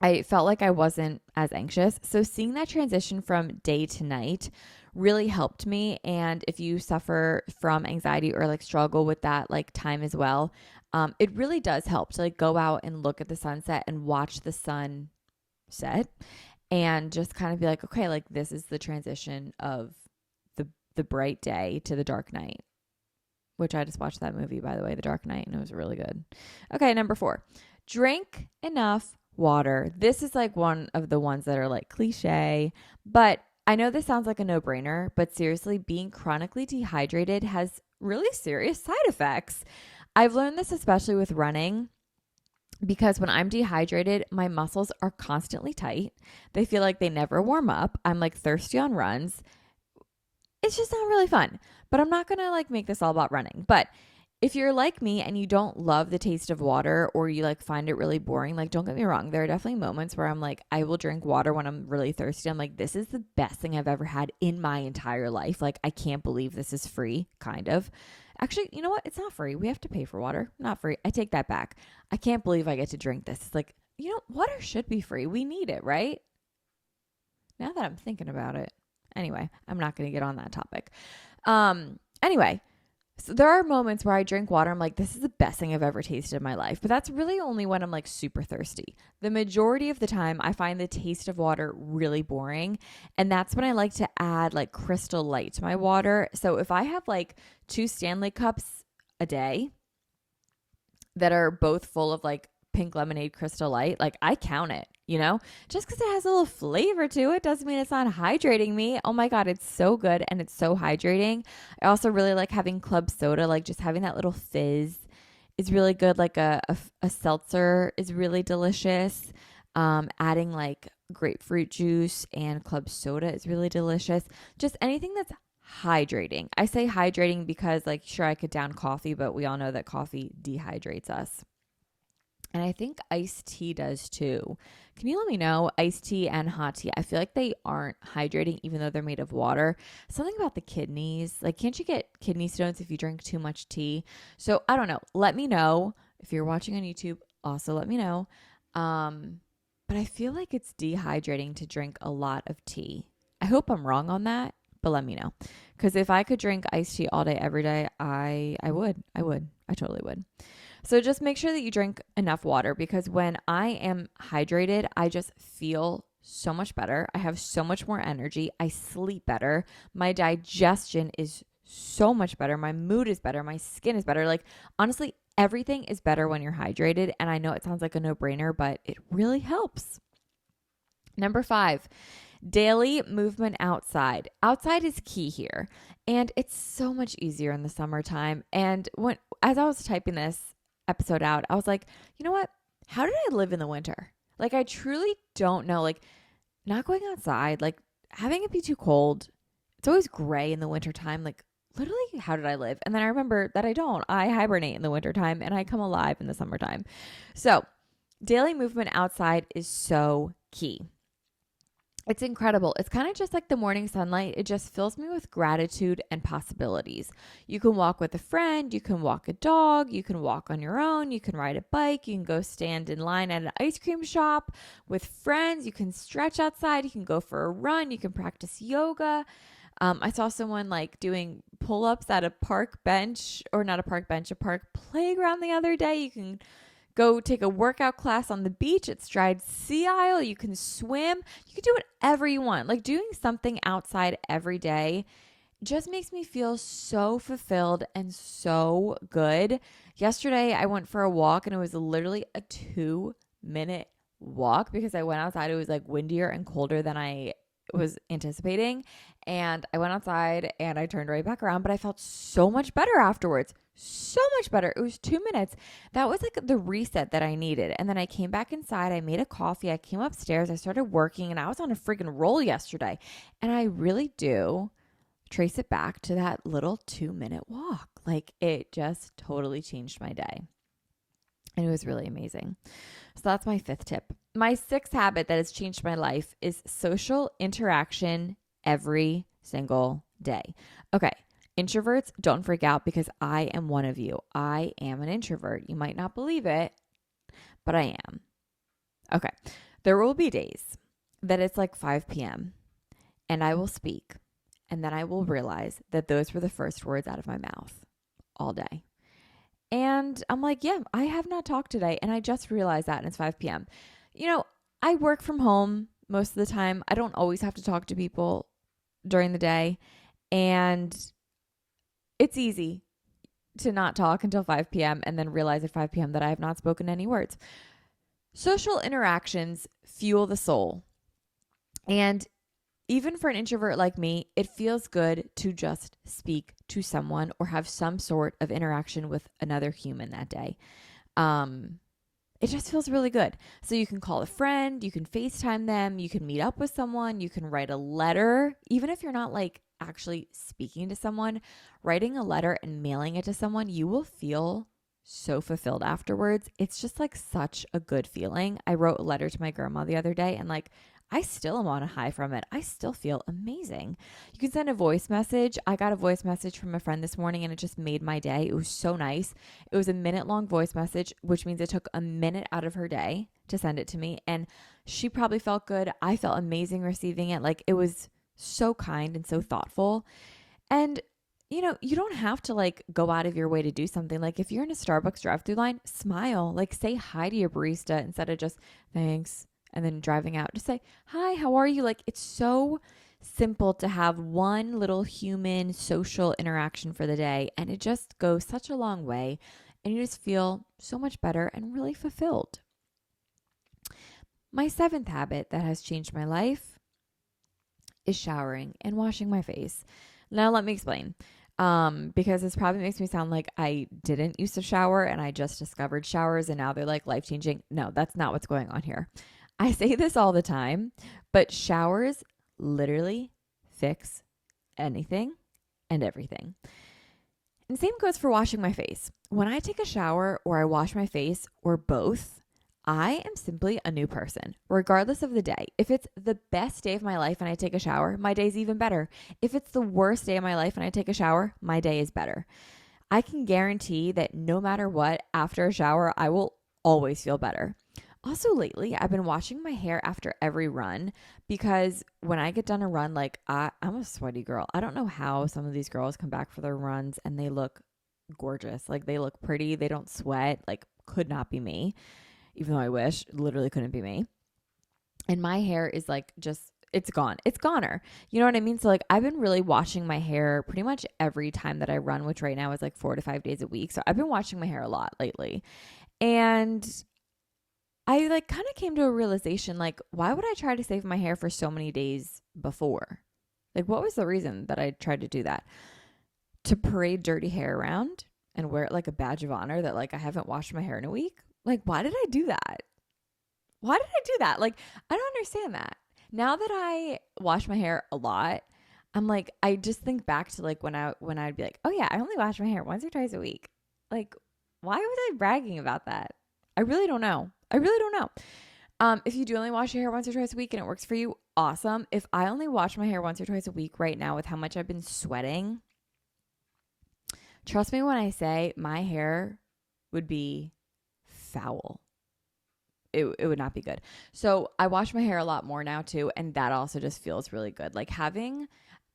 I felt like I wasn't as anxious. So seeing that transition from day to night really helped me. And if you suffer from anxiety or like struggle with that like time as well, it really does help to like go out and look at the sunset and watch the sun set and just kind of be like, okay, like this is the transition of the bright day to the dark night, which I just watched that movie, by the way, The Dark Knight, and it was really good. Okay, number 4, drink enough water. This is like one of the ones that are like cliche, but I know this sounds like a no-brainer, but seriously, being chronically dehydrated has really serious side effects. I've learned this especially with running because when I'm dehydrated, my muscles are constantly tight. They feel like they never warm up. I'm like thirsty on runs. It's just not really fun. But I'm not going to like make this all about running. But if you're like me and you don't love the taste of water or you like find it really boring, like don't get me wrong, there are definitely moments where I'm like, I will drink water when I'm really thirsty. I'm like, this is the best thing I've ever had in my entire life. Like, I can't believe this is free, kind of. Actually, you know what? It's not free. We have to pay for water. Not free. I take that back. I can't believe I get to drink this. It's like, you know, water should be free. We need it, right? Now that I'm thinking about it. Anyway, I'm not going to get on that topic. Anyway, so there are moments where I drink water. I'm like, this is the best thing I've ever tasted in my life. But that's really only when I'm like super thirsty. The majority of the time, I find the taste of water really boring. And that's when I like to add like Crystal Light to my water. So if I have like 2 Stanley cups a day that are both full of like pink lemonade Crystal Light, like I count it, you know, just because it has a little flavor to it doesn't mean it's not hydrating me. Oh my God, it's so good and it's so hydrating. I also really like having club soda, like just having that little fizz is really good. Like a seltzer is really delicious. Adding like grapefruit juice and club soda is really delicious. Just anything that's hydrating. I say hydrating because like sure I could down coffee, but we all know that coffee dehydrates us. And I think iced tea does too. Can you let me know? Iced tea and hot tea. I feel like they aren't hydrating even though they're made of water. Something about the kidneys. Like, can't you get kidney stones if you drink too much tea? So I don't know. Let me know. If you're watching on YouTube, also let me know. But I feel like it's dehydrating to drink a lot of tea. I hope I'm wrong on that, but let me know. Because if I could drink iced tea all day, every day, I would. I totally would. So just make sure that you drink enough water, because when I am hydrated, I just feel so much better. I have so much more energy. I sleep better. My digestion is so much better. My mood is better. My skin is better. Like, honestly, everything is better when you're hydrated. And I know it sounds like a no-brainer, but it really helps. Number 5, daily movement outside. Outside is key here. And it's so much easier in the summertime. And as I was typing this episode out, I was like, you know what? How did I live in the winter? Like, I truly don't know. Like, not going outside, like having it be too cold. It's always gray in the wintertime. Like, literally, how did I live? And then I remember that I don't. I hibernate in the wintertime and I come alive in the summertime. So, daily movement outside is so key. It's incredible. It's kind of just like the morning sunlight. It just fills me with gratitude and possibilities. You can walk with a friend. You can walk a dog. You can walk on your own. You can ride a bike. You can go stand in line at an ice cream shop with friends. You can stretch outside. You can go for a run. You can practice yoga. I saw someone like doing pull-ups at a park bench, or not a park bench, a park playground the other day. You can go take a workout class on the beach at Stride Sea Isle. You can swim. You can do whatever you want. Like, doing something outside every day just makes me feel so fulfilled and so good. Yesterday, I went for a walk and it was literally a 2-minute walk because I went outside. It was like windier and colder than I was anticipating. And I went outside and I turned right back around, but I felt so much better afterwards. So much better. It was 2 minutes. That was like the reset that I needed. And then I came back inside. I made a coffee. I came upstairs. I started working and I was on a freaking roll yesterday. And I really do trace it back to that little 2-minute walk. Like, it just totally changed my day. And it was really amazing. So that's my 5th tip. My 6th habit that has changed my life is social interaction every single day. Okay. Introverts, don't freak out because I am one of you. I am an introvert. You might not believe it, but I am. Okay. There will be days that it's like 5 p.m. and I will speak, and then I will realize that those were the first words out of my mouth all day. And I'm like, yeah, I have not talked today. And I just realized that, and it's 5 p.m. You know, I work from home most of the time. I don't always have to talk to people during the day. And it's easy to not talk until 5 p.m. and then realize at 5 p.m. that I have not spoken any words. Social interactions fuel the soul. And even for an introvert like me, it feels good to just speak to someone or have some sort of interaction with another human that day. It just feels really good. So you can call a friend, you can FaceTime them, you can meet up with someone, you can write a letter. Even if you're not like actually speaking to someone, writing a letter and mailing it to someone, you will feel so fulfilled afterwards. It's just like such a good feeling. I wrote a letter to my grandma the other day and like, I still am on a high from it. I still feel amazing. You can send a voice message. I got a voice message from a friend this morning and it just made my day. It was so nice. It was a 1-minute-long voice message, which means it took a minute out of her day to send it to me. And she probably felt good. I felt amazing receiving it. Like, it was so kind and so thoughtful. And you know, you don't have to like go out of your way to do something. Like, if you're in a Starbucks drive-through line, smile, like say hi to your barista instead of just thanks and then driving out. Just say, hi, how are you? Like, it's so simple to have one little human social interaction for the day. And it just goes such a long way. And you just feel so much better and really fulfilled. My 7th habit that has changed my life is showering and washing my face. Now, let me explain. Because this probably makes me sound like I didn't used to shower and I just discovered showers and now they're like life-changing. No, that's not what's going on here. I say this all the time, but showers literally fix anything and everything. And same goes for washing my face. When I take a shower or I wash my face or both, I am simply a new person, regardless of the day. If it's the best day of my life and I take a shower, my day's even better. If it's the worst day of my life and I take a shower, my day is better. I can guarantee that no matter what, after a shower, I will always feel better. Also, lately, I've been washing my hair after every run because when I get done a run, like I'm a sweaty girl. I don't know how some of these girls come back for their runs and they look gorgeous. Like they look pretty, they don't sweat. Like, could not be me, even though I wish, literally couldn't be me. And my hair is like just it's gone. It's goner. You know what I mean? So like I've been really washing my hair pretty much every time that I run, which right now is like 4 to 5 days a week. So I've been washing my hair a lot lately. And I like kind of came to a realization like why would I try to save my hair for so many days before? Like what was the reason that I tried to do that? To parade dirty hair around and wear it like a badge of honor that like I haven't washed my hair in a week? Like why did I do that? Why did I do that? Like, I don't understand that. Now that I wash my hair a lot, I'm like, I just think back to like when I'd be like, oh yeah, I only wash my hair once or twice a week. Like, why was I bragging about that? I really don't know. I really don't know. If you do only wash your hair once or twice a week and it works for you, awesome. If I only wash my hair once or twice a week right now with how much I've been sweating, trust me when I say my hair would be foul. It would not be good. So I wash my hair a lot more now too. And that also just feels really good. Like having,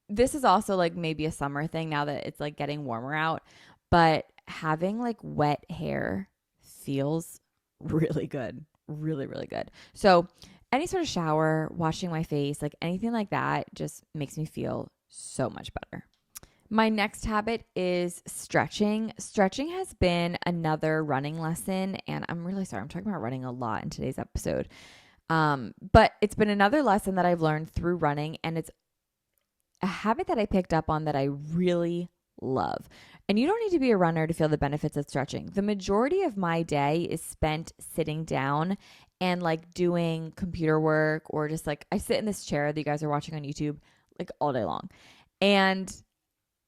this is also like maybe a summer thing now that it's like getting warmer out, but having like wet hair feels really good. Really, really good. So any sort of shower, washing my face, like anything like that just makes me feel so much better. My next habit is stretching. Stretching has been another running lesson, and I'm really sorry. I'm talking about running a lot in today's episode. But it's been another lesson that I've learned through running, and it's a habit that I picked up on that I really love. And you don't need to be a runner to feel the benefits of stretching. The majority of my day is spent sitting down and like doing computer work or just like I sit in this chair that you guys are watching on YouTube like all day long. And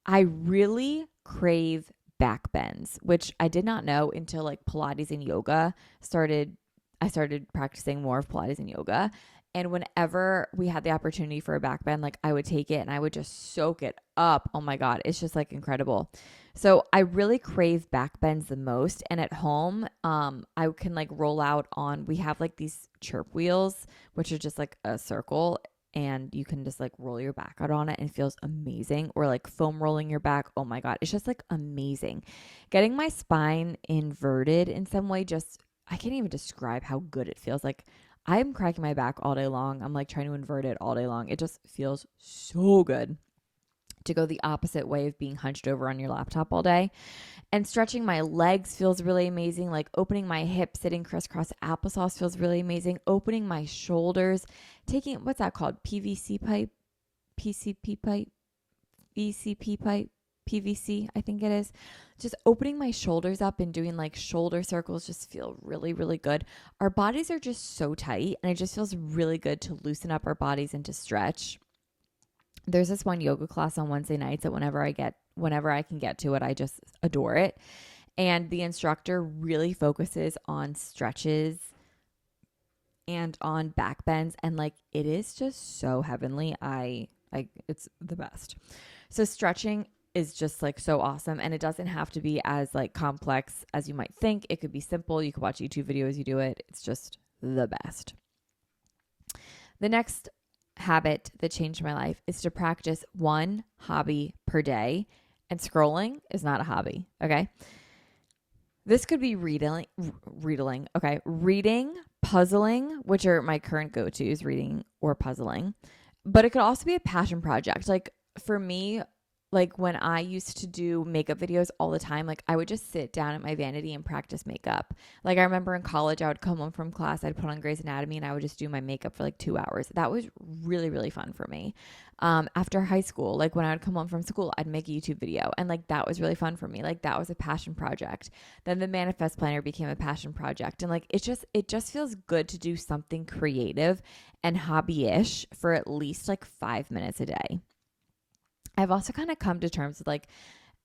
I really crave back bends, which I did not know until like Pilates and yoga started. I started practicing more of Pilates and yoga. And whenever we had the opportunity for a back bend, like I would take it and I would just soak it up. Oh my God, it's just like incredible. So I really crave back bends the most. And at home, I can like roll out on, we have like these chirp wheels, which are just like a circle and you can just like roll your back out on it and it feels amazing. Or like foam rolling your back. Oh my God, it's just like amazing. Getting my spine inverted in some way, just, I can't even describe how good it feels. Like I'm cracking my back all day long. I'm like trying to invert it all day long. It just feels so good to go the opposite way of being hunched over on your laptop all day. And stretching my legs feels really amazing. Like opening my hips, sitting crisscross applesauce feels really amazing. Opening my shoulders, taking, what's that called? PVC pipe, PCP pipe, ECP pipe, PVC, I think it is. Just opening my shoulders up and doing like shoulder circles just feel really, really good. Our bodies are just so tight and it just feels really good to loosen up our bodies and to stretch. There's this one yoga class on Wednesday nights that whenever I can get to it, I just adore it. And the instructor really focuses on stretches and on back bends and like it is just so heavenly. It's the best. So stretching is just like so awesome and it doesn't have to be as like complex as you might think. It could be simple. You could watch YouTube videos, you do it. It's just the best. The next habit that changed my life is to practice one hobby per day, and scrolling is not a hobby. Okay. This could be reading, puzzling, which are my current go-tos, reading or puzzling, but it could also be a passion project. Like for me, like when I used to do makeup videos all the time, like I would just sit down at my vanity and practice makeup. Like I remember in college, I would come home from class, I'd put on Grey's Anatomy and I would just do my makeup for like 2 hours. That was really, really fun for me. After high school, like when I would come home from school, I'd make a YouTube video and like that was really fun for me. Like that was a passion project. Then the Manifest Planner became a passion project. And like it just feels good to do something creative and hobby-ish for at least like 5 minutes a day. I've also kind of come to terms with like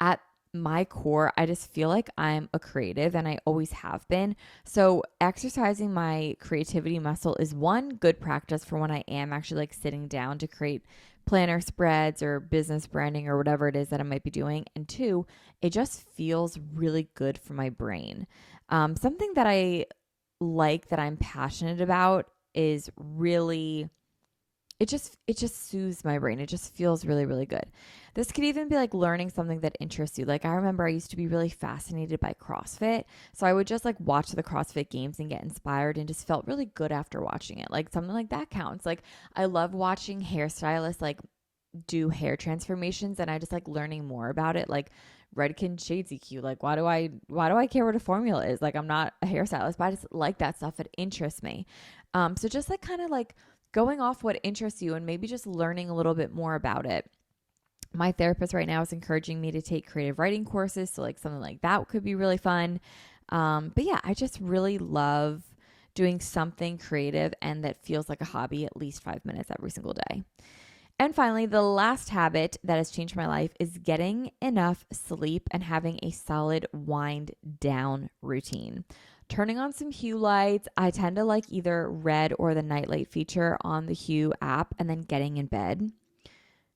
at my core, I just feel like I'm a creative and I always have been. So exercising my creativity muscle is one good practice for when I am actually like sitting down to create planner spreads or business branding or whatever it is that I might be doing. And two, it just feels really good for my brain. Something that I like that I'm passionate about is really it just soothes my brain. It just feels really, really good. This could even be like learning something that interests you. Like I remember I used to be really fascinated by CrossFit. So I would just like watch the CrossFit games and get inspired and just felt really good after watching it. Like something like that counts. Like I love watching hairstylists like do hair transformations and I just like learning more about it. Like Redken Shades EQ. Like why do I care what a formula is? Like I'm not a hairstylist, but I just like that stuff. It interests me. So just like kind of like going off what interests you and maybe just learning a little bit more about it. My therapist right now is encouraging me to take creative writing courses. So like something like that could be really fun. But yeah, I just really love doing something creative and that feels like a hobby at least 5 minutes every single day. And finally, the last habit that has changed my life is getting enough sleep and having a solid wind down routine. Turning on some Hue lights. I tend to like either red or the nightlight feature on the Hue app and then getting in bed.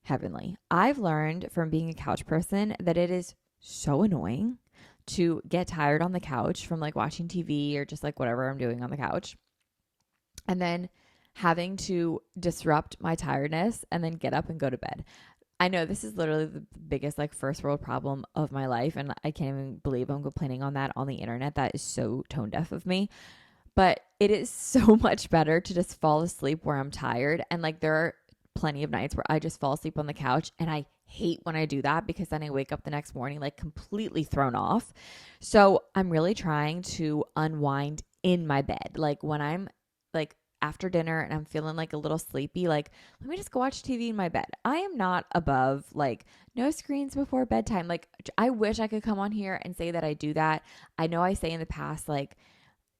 Heavenly. I've learned from being a couch person that it is so annoying to get tired on the couch from like watching TV or just like whatever I'm doing on the couch. And then having to disrupt my tiredness and then get up and go to bed. I know this is literally the biggest like first world problem of my life. And I can't even believe I'm complaining on that on the internet. That is so tone deaf of me. But it is so much better to just fall asleep where I'm tired. And like there are plenty of nights where I just fall asleep on the couch and I hate when I do that because then I wake up the next morning like completely thrown off. So I'm really trying to unwind in my bed. Like when I'm like after dinner and I'm feeling like a little sleepy, like let me just go watch TV in my bed. I am not above like no screens before bedtime. Like I wish I could come on here and say that I do that. I know I say in the past like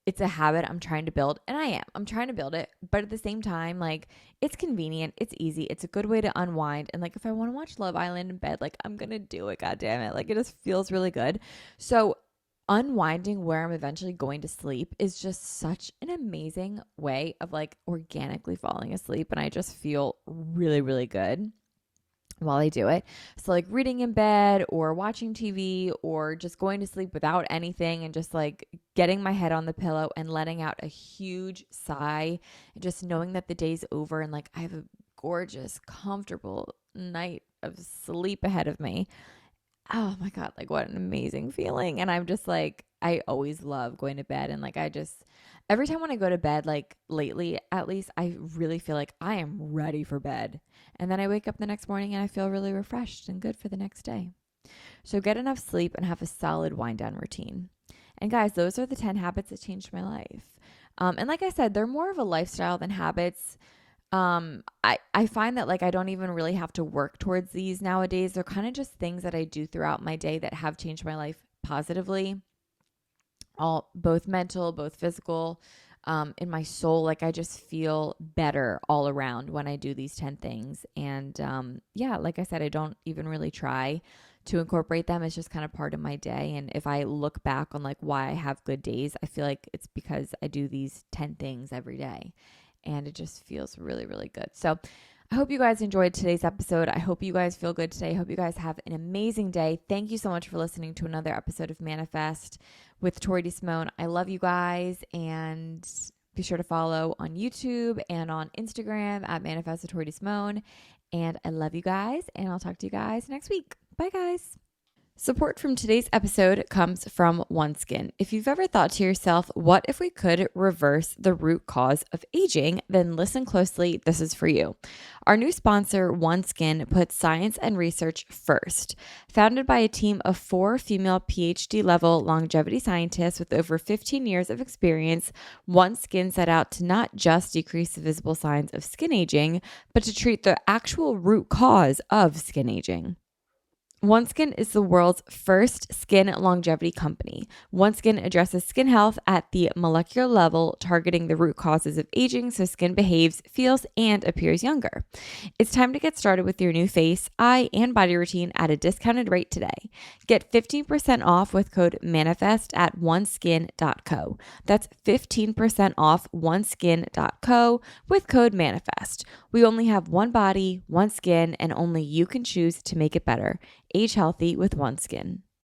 it's a habit I'm trying to build, and I am. I'm trying to build it, but at the same time, like it's convenient, it's easy, it's a good way to unwind. And like if I want to watch Love Island in bed, like I'm gonna do it. God damn it! Like it just feels really good. So unwinding where I'm eventually going to sleep is just such an amazing way of like organically falling asleep, and I just feel really, really good while I do it. So like reading in bed or watching TV or just going to sleep without anything and just like getting my head on the pillow and letting out a huge sigh and just knowing that the day's over and like I have a gorgeous, comfortable night of sleep ahead of me. Oh my God, like what an amazing feeling. And I'm just like, I always love going to bed. And like, I just, every time when I go to bed, like lately, at least, I really feel like I am ready for bed. And then I wake up the next morning and I feel really refreshed and good for the next day. So get enough sleep and have a solid wind down routine. And guys, those are the 10 habits that changed my life. And like I said, they're more of a lifestyle than habits. I find that like I don't even really have to work towards these nowadays. They're kind of just things that I do throughout my day that have changed my life positively. All both mental, both physical, in my soul. Like I just feel better all around when I do these 10 things. And yeah, like I said, I don't even really try to incorporate them. It's just kind of part of my day. And if I look back on like why I have good days, I feel like it's because I do these 10 things every day. And it just feels really, really good. So I hope you guys enjoyed today's episode. I hope you guys feel good today. I hope you guys have an amazing day. Thank you so much for listening to another episode of Manifest with Tori DeSimone. I love you guys, and be sure to follow on YouTube and on Instagram at Manifest with Tori DeSimone. And I love you guys, and I'll talk to you guys next week. Bye, guys. Support from today's episode comes from OneSkin. If you've ever thought to yourself, what if we could reverse the root cause of aging? Then listen closely. This is for you. Our new sponsor, OneSkin, puts science and research first. Founded by a team of 4 female PhD level longevity scientists with over 15 years of experience, OneSkin set out to not just decrease the visible signs of skin aging, but to treat the actual root cause of skin aging. OneSkin is the world's first skin longevity company. OneSkin addresses skin health at the molecular level, targeting the root causes of aging so skin behaves, feels, and appears younger. It's time to get started with your new face, eye, and body routine at a discounted rate today. Get 15% off with code MANIFEST at oneskin.co. That's 15% off oneskin.co with code MANIFEST. We only have one body, one skin, and only you can choose to make it better. Age healthy with OneSkin.